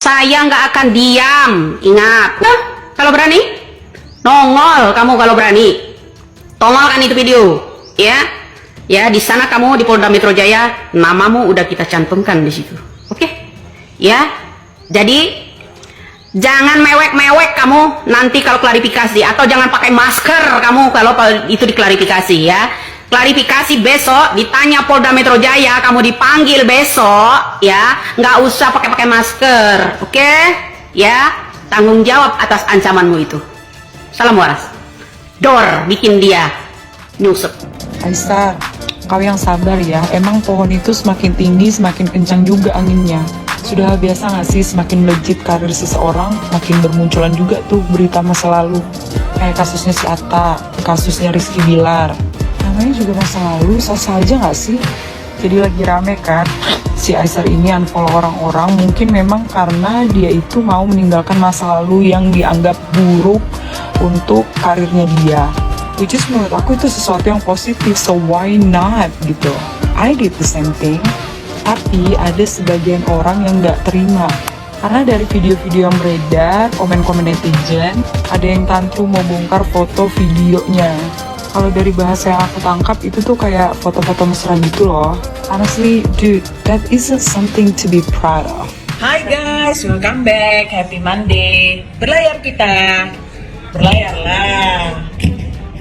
Saya nggak akan diam. Ingat. Nah, kalau berani, nongol kamu kalau berani. Tongol kan itu video, ya. Ya, di sana kamu di Polda Metro Jaya, namamu udah kita cantumkan di situ. Oke? Ya. Jadi jangan mewek-mewek kamu nanti kalau klarifikasi, atau jangan pakai masker kamu kalau itu diklarifikasi, ya. Klarifikasi besok ditanya Polda Metro Jaya, kamu dipanggil besok, ya. Nggak usah pakai masker. Oke? Ya. Tanggung jawab atas ancamanmu itu. Salam waras. Dor bikin dia nyusup. Aisyah, kau yang sabar ya. Emang pohon itu semakin tinggi, semakin kencang juga anginnya. Sudah biasa gak sih semakin melejit karir seseorang, makin bermunculan juga tuh berita masa lalu. Kayak kasusnya si Atta, kasusnya Rizky Bilar. Namanya juga masa lalu, sah-sah aja gak sih? Jadi lagi rame kan, si Aisyah ini unfollow orang-orang mungkin memang karena dia itu mau meninggalkan masa lalu yang dianggap buruk untuk karirnya dia. Which is menurut aku itu sesuatu yang positif, so why not gitu. I did the same thing. Tapi ada sebagian orang yang nggak terima. Karena dari video-video yang beredar, komen-komen netizen, ada yang tantrum mau bongkar foto videonya. Kalau dari bahasa yang aku tangkap itu tuh kayak foto-foto mesra gitu loh. Honestly, dude, that isn't something to be proud of. Hai guys, welcome back. Happy Monday. Berlayar kita. Berlayarlah.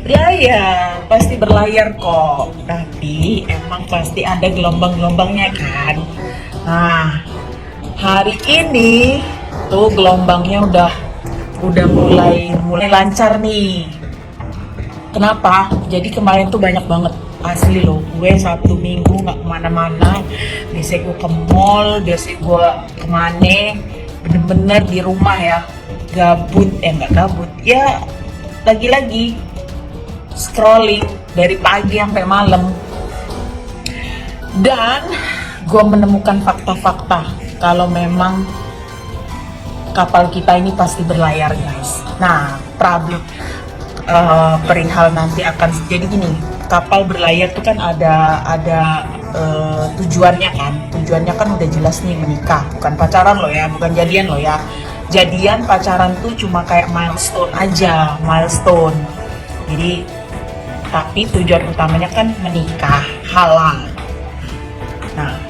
Berlayar, pasti berlayar kok. Tapi emang pasti ada gelombang-gelombangnya kan. Nah, hari ini tuh gelombangnya udah mulai lancar nih. Kenapa? Jadi kemarin tuh banyak banget, asli loh. Gue Sabtu Minggu nggak kemana-mana. Biasanya gue ke mall, biasanya gue kemana. Bener-bener di rumah ya. Gabut, nggak gabut. Ya lagi-lagi scrolling dari pagi sampai malam. Dan gue menemukan fakta-fakta kalau memang kapal kita ini pasti berlayar guys. Nah, perihal nanti akan jadi gini, kapal berlayar tuh kan ada tujuannya kan. Tujuannya kan udah jelas nih, menikah, bukan pacaran loh ya, bukan jadian loh ya. Jadian pacaran tuh cuma kayak milestone aja, milestone. Jadi tapi tujuan utamanya kan menikah, halal. Nah,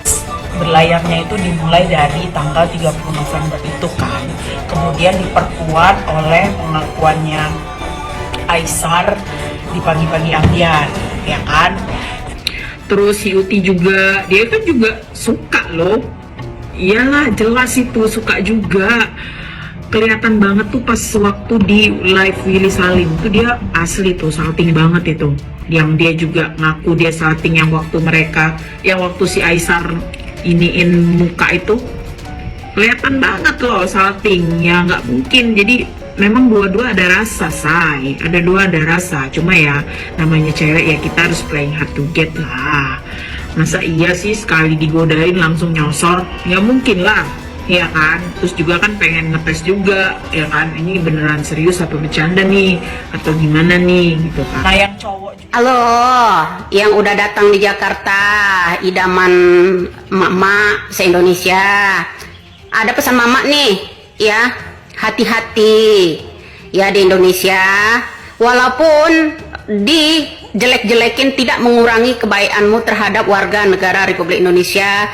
berlayarnya itu dimulai dari tanggal 30 November itu kan. Kemudian diperkuat oleh pengakuannya Aisyah di pagi-pagi ambiar, ya kan? Terus si Uti juga, dia kan juga suka loh. Iyalah, jelas itu suka juga. Kelihatan banget tuh pas waktu di live Willy Salim tuh dia asli tuh salting banget itu. Yang dia juga ngaku dia salting yang waktu si Aisyah iniin muka itu. Kelihatan banget loh salting, ya nggak mungkin. Jadi memang dua-dua ada rasa, say. Ada rasa. Cuma ya namanya cewek ya kita harus playing hard to get lah. Masa iya sih sekali digodain langsung nyosor? Nggak mungkin lah. Ya kan, terus juga kan pengen ngetes juga, ya kan, ini beneran serius atau bercanda nih, atau gimana nih, gitu kan. Nah yang cowok juga. Halo, yang udah datang di Jakarta, idaman mama se-Indonesia. Ada pesan mama nih, ya, hati-hati, ya di Indonesia. Walaupun dijelek-jelekin tidak mengurangi kebaikanmu terhadap warga negara Republik Indonesia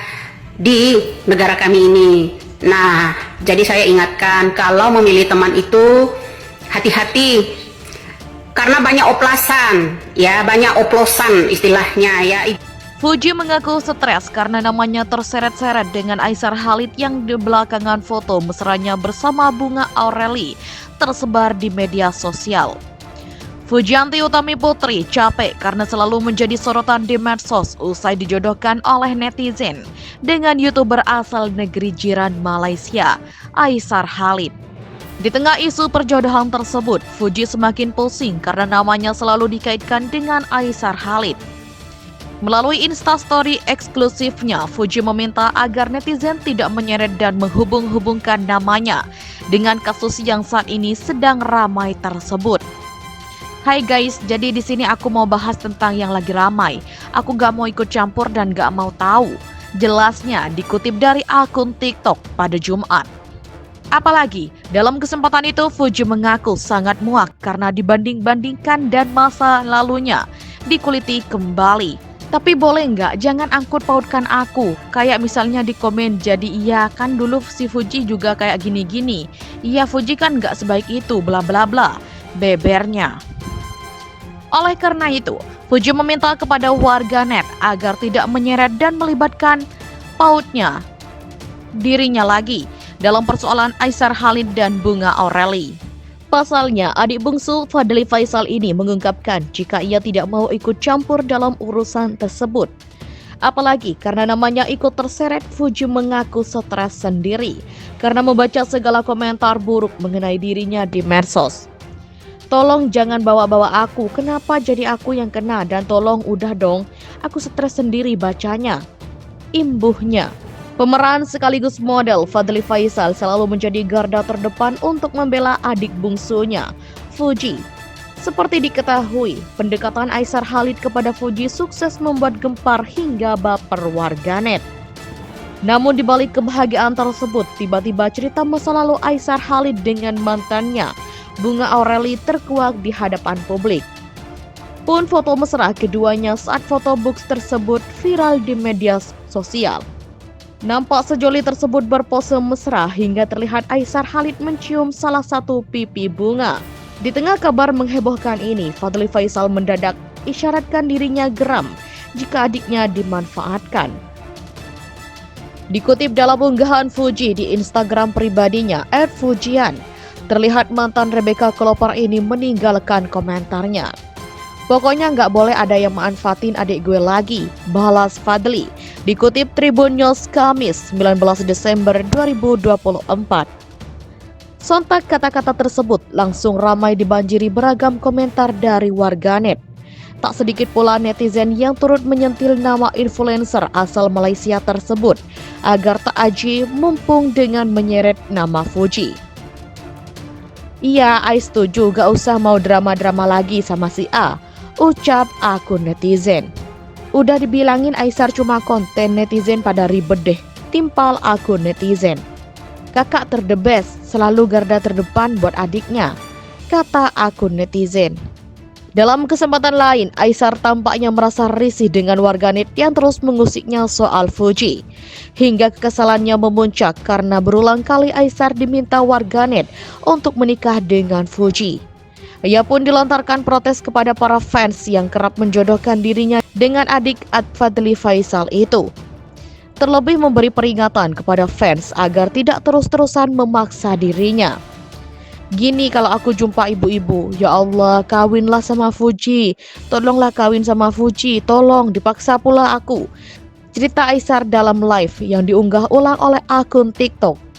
di negara kami ini. Nah, jadi saya ingatkan kalau memilih teman itu hati-hati karena banyak oplosan, ya, banyak oplosan istilahnya ya. Fuji mengaku stres karena namanya terseret-seret dengan Aisyah Khalid yang di belakangan foto mesranya bersama Bunga Aureli tersebar di media sosial. Fujianti Utami Putri capek karena selalu menjadi sorotan di medsos usai dijodohkan oleh netizen dengan YouTuber asal negeri jiran Malaysia, Aisyah Khalid. Di tengah isu perjodohan tersebut, Fuji semakin pusing karena namanya selalu dikaitkan dengan Aisyah Khalid. Melalui Instastory eksklusifnya, Fuji meminta agar netizen tidak menyeret dan menghubung-hubungkan namanya dengan kasus yang saat ini sedang ramai tersebut. Hai guys, jadi di sini aku mau bahas tentang yang lagi ramai. Aku gak mau ikut campur dan gak mau tahu. Jelasnya dikutip dari akun TikTok pada Jumat. Apalagi, dalam kesempatan itu Fuji mengaku sangat muak karena dibanding-bandingkan dan masa lalunya dikuliti kembali. Tapi boleh nggak jangan angkut pautkan aku. Kayak misalnya di komen, jadi iya kan dulu si Fuji juga kayak gini-gini. Iya Fuji kan nggak sebaik itu, bla bla bla. Bebernya. Oleh karena itu, Fuji meminta kepada warganet agar tidak menyeret dan melibatkan pautnya dirinya lagi dalam persoalan Aisar Khalid dan Bunga Aureli. Pasalnya, adik bungsu Fadly Faisal ini mengungkapkan jika ia tidak mau ikut campur dalam urusan tersebut. Apalagi karena namanya ikut terseret, Fuji mengaku stres sendiri karena membaca segala komentar buruk mengenai dirinya di medsos. Tolong jangan bawa-bawa aku, kenapa jadi aku yang kena, dan tolong udah dong, aku stres sendiri bacanya. Imbuhnya. Pemeran sekaligus model Fadly Faisal selalu menjadi garda terdepan untuk membela adik bungsunya, Fuji. Seperti diketahui, pendekatan Aisar Khalid kepada Fuji sukses membuat gempar hingga baper warganet. Namun di balik kebahagiaan tersebut, tiba-tiba cerita masa lalu Aisar Khalid dengan mantannya, Bunga Aureli terkuak di hadapan publik. Pun foto mesra keduanya saat foto box tersebut viral di media sosial. Nampak sejoli tersebut berpose mesra hingga terlihat Aisar Khalid mencium salah satu pipi Bunga. Di tengah kabar menghebohkan ini, Fadly Faisal mendadak isyaratkan dirinya geram jika adiknya dimanfaatkan. Dikutip dalam unggahan Fuji di Instagram pribadinya @fujian, terlihat mantan Rebecca Kloper ini meninggalkan komentarnya. Pokoknya nggak boleh ada yang manfaatin adik gue lagi, balas Fadly. Dikutip Tribun News Kamis 19 Desember 2024. Sontak kata-kata tersebut langsung ramai dibanjiri beragam komentar dari warganet. Tak sedikit pula netizen yang turut menyentil nama influencer asal Malaysia tersebut agar tak aji mumpung dengan menyeret nama Fuji. Iya, I setuju, gak usah mau drama-drama lagi sama si A, ucap akun netizen. Udah dibilangin Aisar cuma konten, netizen pada ribet deh, timpal akun netizen. Kakak the best, selalu garda terdepan buat adiknya, kata akun netizen. Dalam kesempatan lain, Aisar tampaknya merasa risih dengan warganet yang terus mengusiknya soal Fuji. Hingga kekesalannya memuncak karena berulang kali Aisar diminta warganet untuk menikah dengan Fuji. Ia pun dilontarkan protes kepada para fans yang kerap menjodohkan dirinya dengan adik Fadly Faisal itu. Terlebih memberi peringatan kepada fans agar tidak terus-terusan memaksa dirinya. Gini kalau aku jumpa ibu-ibu, ya Allah kawinlah sama Fuji, tolonglah kawin sama Fuji, tolong dipaksa pula aku. Cerita Aisar dalam live yang diunggah ulang oleh akun TikTok.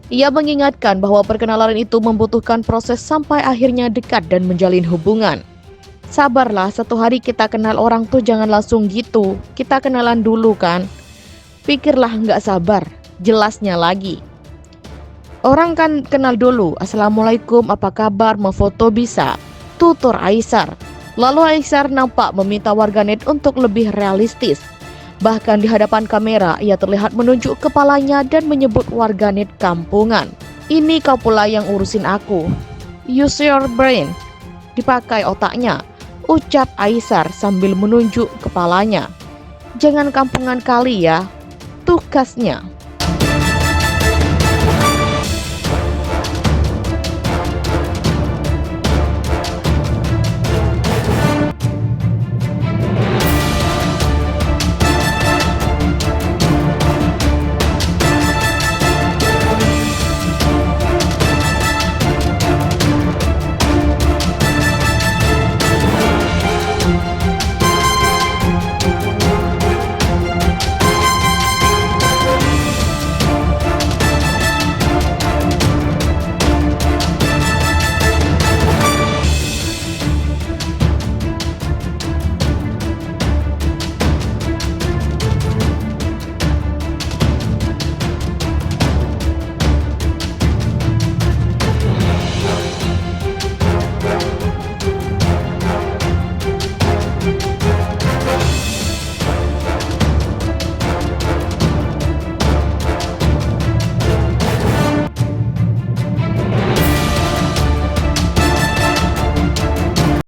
Ia mengingatkan bahwa perkenalan itu membutuhkan proses sampai akhirnya dekat dan menjalin hubungan. Sabarlah, satu hari kita kenal orang tuh jangan langsung gitu, kita kenalan dulu kan. Pikirlah nggak sabar, jelasnya lagi. Orang kan kenal dulu, assalamualaikum apa kabar, mau foto bisa, tutur Aisar. Lalu Aisar nampak meminta warganet untuk lebih realistis. Bahkan di hadapan kamera, ia terlihat menunjuk kepalanya dan menyebut warganet kampungan. Ini kau pula yang urusin aku. Use your brain. Dipakai otaknya, ucap Aisar sambil menunjuk kepalanya. Jangan kampungan kali ya, tukasnya.